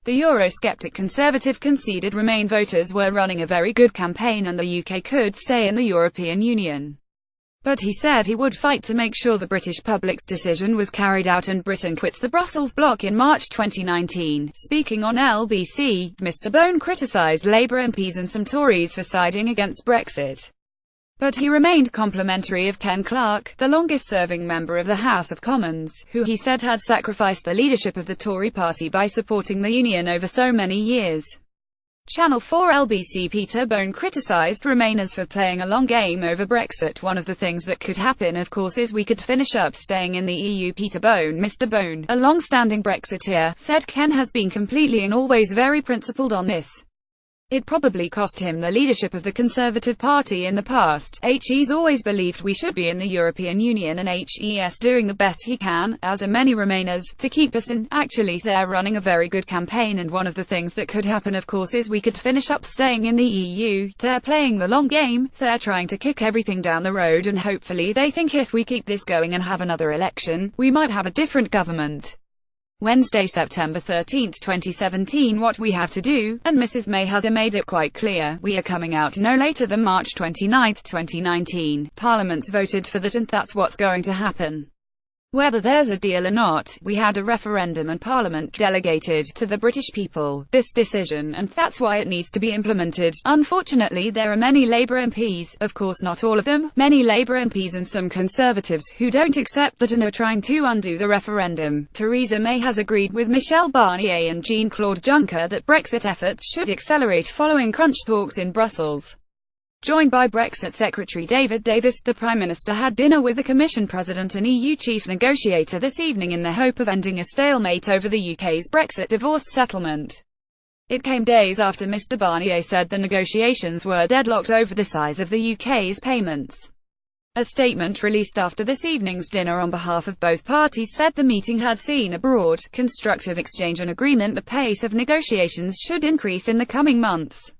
The eurosceptic Conservative conceded Remain voters were running a very good campaign and the UK could stay in the European Union. But he said he would fight to make sure the British public's decision was carried out and Britain quits the Brussels bloc in March 2019. Speaking on LBC, Mr Bone criticised Labour MPs and some Tories for siding against Brexit. But he remained complimentary of Ken Clarke, the longest-serving member of the House of Commons, who he said had sacrificed the leadership of the Tory party by supporting the Union over so many years. Channel 4 LBCPeter Bone criticised Remainers for playing a long game over Brexit. One of the things that could happen, of course, is we could finish up staying in the EU. Peter Bone, Mr Bone, a long-standing Brexiteer, said Ken has been completely and always very principled on this. It probably cost him the leadership of the Conservative Party in the past. He's always believed we should be in the European Union and he's doing the best he can, as are many Remainers, to keep us in. Actually they're running a very good campaign and one of the things that could happen, of course, is we could finish up staying in the EU. They're playing the long game, they're trying to kick everything down the road and hopefully they think if we keep this going and have another election, we might have a different government. Wednesday, September 13, 2017. What we have to do, and Mrs May has made it quite clear, we are coming out no later than March 29, 2019. Parliament's voted for that and that's what's going to happen. Whether there's a deal or not, we had a referendum and Parliament delegated to the British people this decision and that's why it needs to be implemented. Unfortunately there are many Labour MPs, of course not all of them, many Labour MPs and some Conservatives who don't accept that and are trying to undo the referendum. Theresa May has agreed with Michel Barnier and JeanClaude Juncker that Brexit efforts should accelerate following crunch talks in Brussels. Joined by Brexit Secretary David Davis, the Prime Minister had dinner with the Commission President and EU Chief Negotiator this evening in the hope of ending a stalemate over the UK's Brexit divorce settlement. It came days after Mr Barnier said the negotiations were deadlocked over the size of the UK's payments. A statement released after this evening's dinner on behalf of both parties said the meeting had seen a broad, constructive exchange and agreement the pace of negotiations should increase in the coming months.